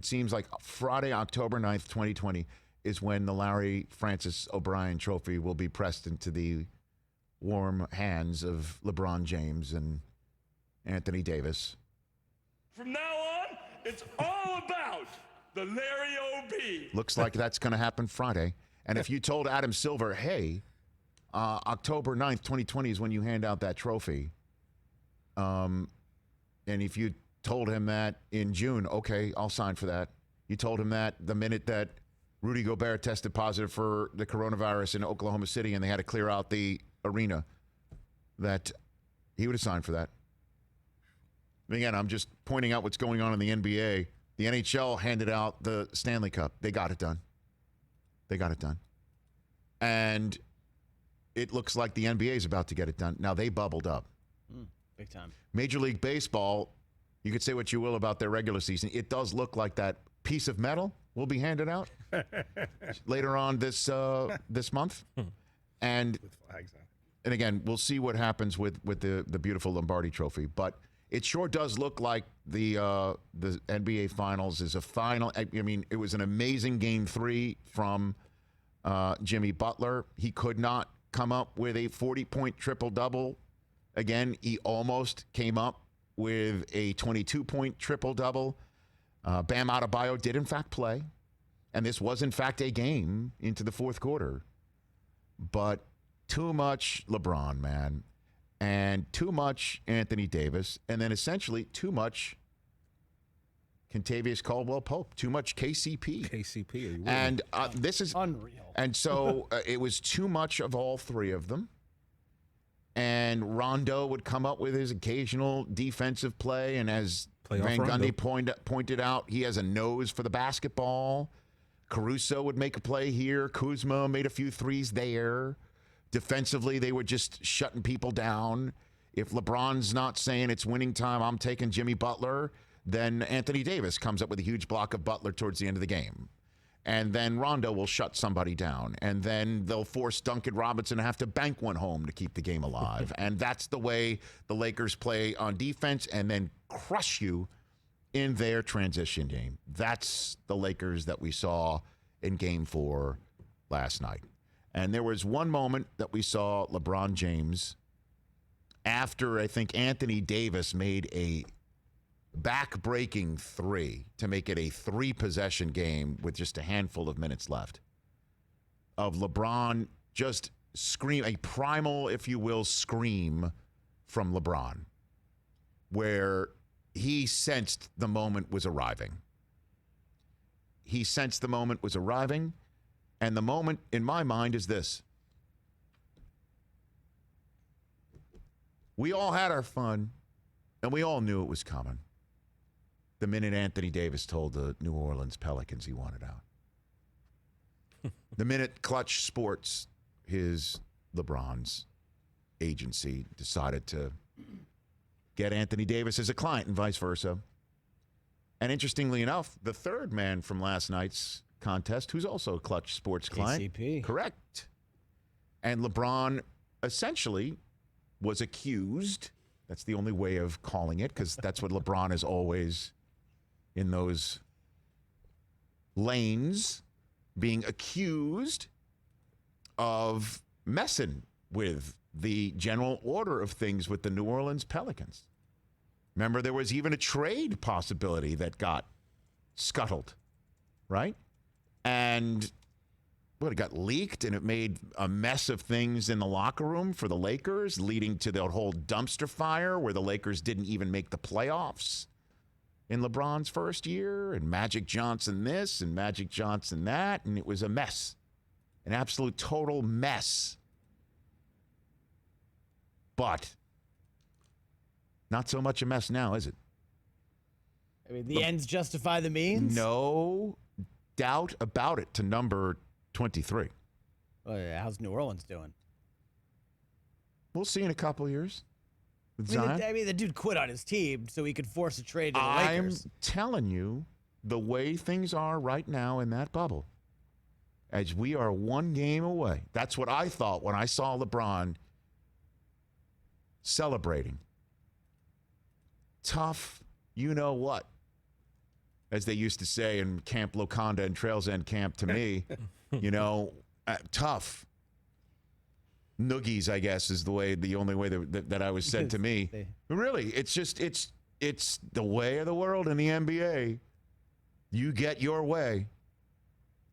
It seems like Friday, October 9th, 2020 is when the Larry Francis O'Brien Trophy will be pressed into the warm hands of LeBron James and Anthony Davis. From now on, it's all about the Larry O.B. Looks like that's going to happen Friday. And if you told Adam Silver, hey, October 9th, 2020 is when you hand out that trophy, and if you told him that in June, okay, I'll sign for that. You told him that the minute that Rudy Gobert tested positive for the coronavirus in Oklahoma City and they had to clear out the arena, that he would have signed for that. Again, I'm just pointing out what's going on in the NBA. The NHL handed out the Stanley Cup. They got it done. And it looks like the NBA is about to get it done. Now, they bubbled up. Big time. Major League Baseball, you could say what you will about their regular season. It does look like that piece of metal will be handed out later on this month. And With flags on it. And again, we'll see what happens with the beautiful Lombardi Trophy. But it sure does look like the NBA Finals is a final. I mean, it was an amazing Game 3 from Jimmy Butler. He could not come up with a 40-point triple-double. Again, he almost came up with a 22-point triple-double. Bam Adebayo did, in fact, play. And this was, in fact, a game into the fourth quarter. But too much LeBron, man. And too much Anthony Davis. And then essentially too much Kentavious Caldwell-Pope. Too much KCP. KCP. Are you And this is unreal. And so it was too much of all three of them. And Rondo would come up with his occasional defensive play. And as Playoff Van Rondo. Gundy pointed out, he has a nose for the basketball. Caruso would make a play here. Kuzma made a few threes there. Defensively, they were just shutting people down. If LeBron's not saying it's winning time, I'm taking Jimmy Butler, then Anthony Davis comes up with a huge block of Butler towards the end of the game. And then Rondo will shut somebody down. And then they'll force Duncan Robinson to have to bank one home to keep the game alive. And that's the way the Lakers play on defense and then crush you in their transition game. That's the Lakers that we saw in Game 4 last night. And there was one moment that we saw LeBron James after, I think, Anthony Davis made a back-breaking three to make it a three-possession game with just a handful of minutes left, of LeBron just scream, a primal, if you will, scream from LeBron, where he sensed the moment was arriving. He sensed the moment was arriving. And the moment in my mind is this. We all had our fun, and we all knew it was coming. The minute Anthony Davis told the New Orleans Pelicans he wanted out. The minute Clutch Sports, LeBron's agency, decided to get Anthony Davis as a client and vice versa. And interestingly enough, the third man from last night's contest, who's also a Clutch Sports client. KCP. Correct. And LeBron essentially was accused. That's the only way of calling it, because that's what LeBron is always in those lanes, being accused of messing with the general order of things with the New Orleans Pelicans. Remember, there was even a trade possibility that got scuttled, right? And it got leaked, and it made a mess of things in the locker room for the Lakers, leading to the whole dumpster fire where the Lakers didn't even make the playoffs in LeBron's first year, and Magic Johnson this and Magic Johnson that, and it was a mess, an absolute total mess. But not so much a mess now, is it? I mean, the ends justify the means? No doubt about it, to number 23. Oh, yeah. How's New Orleans doing? We'll see in a couple of years. With I mean, Zion. the dude quit on his team so he could force a trade to the I'm Lakers. telling you, the way things are right now in that bubble, as we are one game away. That's what I thought when I saw LeBron celebrating. Tough, you know what. as they used to say in Camp Loconda and Trails End Camp to me, tough. Noogies, I guess, is the only way that I was said to me. Really, it's the way of the world in the NBA. You get your way.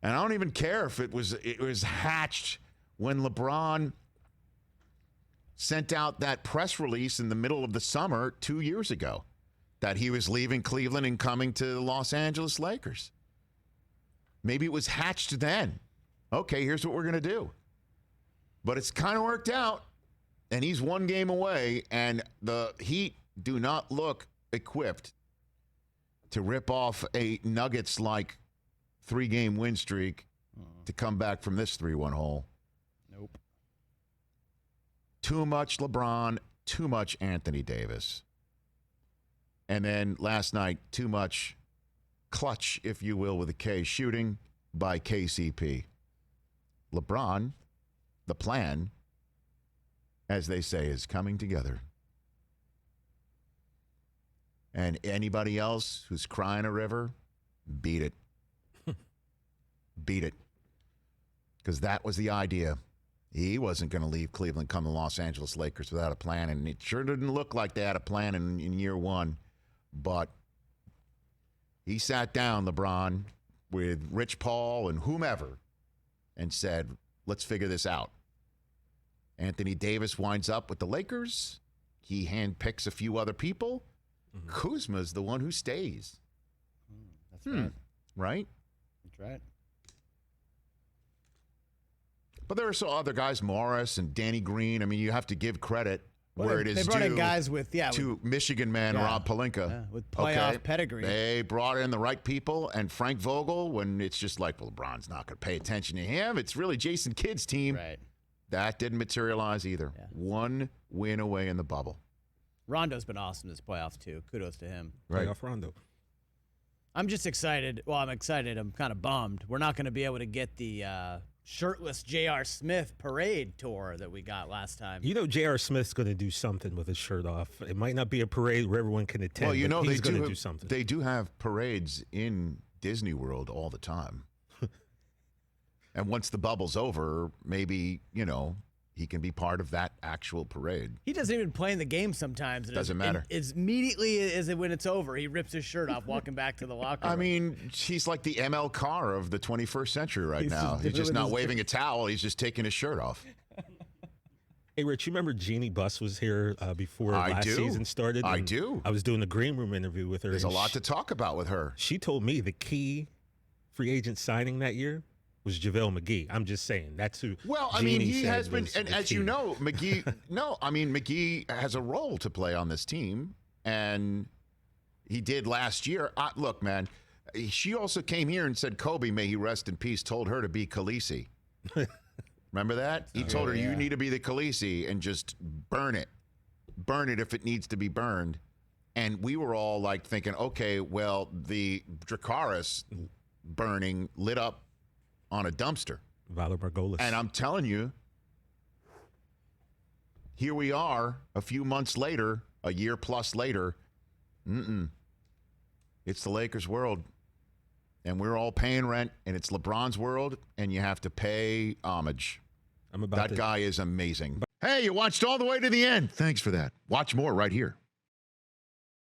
And I don't even care if it was hatched when LeBron sent out that press release in the middle of the summer 2 years ago that he was leaving Cleveland and coming to the Los Angeles Lakers. Maybe it was hatched then. Okay, here's what we're going to do. But it's kind of worked out, and he's one game away, and the Heat do not look equipped to rip off a Nuggets-like 3-game win streak to come back from this 3-1 hole. Nope. Too much LeBron, too much Anthony Davis. And then last night, too much clutch, if you will, with a K, shooting by KCP. LeBron, the plan, as they say, is coming together. And anybody else who's crying a river, beat it. Beat it. Because that was the idea. He wasn't going to leave Cleveland, come to Los Angeles Lakers without a plan, and it sure didn't look like they had a plan in year one. But he sat down, LeBron, with Rich Paul and whomever, and said, let's figure this out. Anthony Davis winds up with the Lakers. He handpicks a few other people. Mm-hmm. Kuzma's the one who stays. That's right. Right? That's right. But there are some other guys, Morris and Danny Green. I mean, you have to give credit where it is They brought in due guys with Michigan man Rob Pelinka. With playoff pedigree. They brought in the right people, and Frank Vogel, when it's just like, well, LeBron's not going to pay attention to him. It's really Jason Kidd's team. Right. That didn't materialize either. Yeah. One win away in the bubble. Rondo's been awesome this playoffs, too. Kudos to him. Right. Playoff Rondo. I'm just excited. Well, I'm excited. I'm kind of bummed. We're not going to be able to get the shirtless J.R. Smith parade tour that we got last time. You know J.R. Smith's going to do something with his shirt off. It might not be a parade where everyone can attend, well, but he's going to do something. They do have parades in Disney World all the time. And once the bubble's over, maybe, he can be part of that actual parade. He doesn't even play in the game sometimes. Doesn't matter. It's immediately as when it's over, he rips his shirt off walking back to the locker room. I mean, he's like the ML Carr of the 21st century right now. He's just not waving a towel. He's just taking his shirt off. Hey, Rich, you remember Jeannie Buss was here before last season started? I do. I was doing the Green Room interview with her. There's a lot to talk about with her. She told me the key free agent signing that year was JaVale McGee. I'm just saying that's who. Well, I mean, he has been, and as you know, McGee. McGee has a role to play on this team, and he did last year. Look, man, she also came here and said Kobe, may he rest in peace, told her to be Khaleesi. Remember that? He told her, you need to be the Khaleesi and just burn it if it needs to be burned. And we were all like thinking, okay, well, the Dracarys burning lit up on a dumpster. Valor Margolis. And I'm telling you, here we are a few months later, a year plus later. It's the Lakers world. And we're all paying rent, and it's LeBron's world, and you have to pay homage. That guy is amazing. Hey, you watched all the way to the end. Thanks for that. Watch more right here.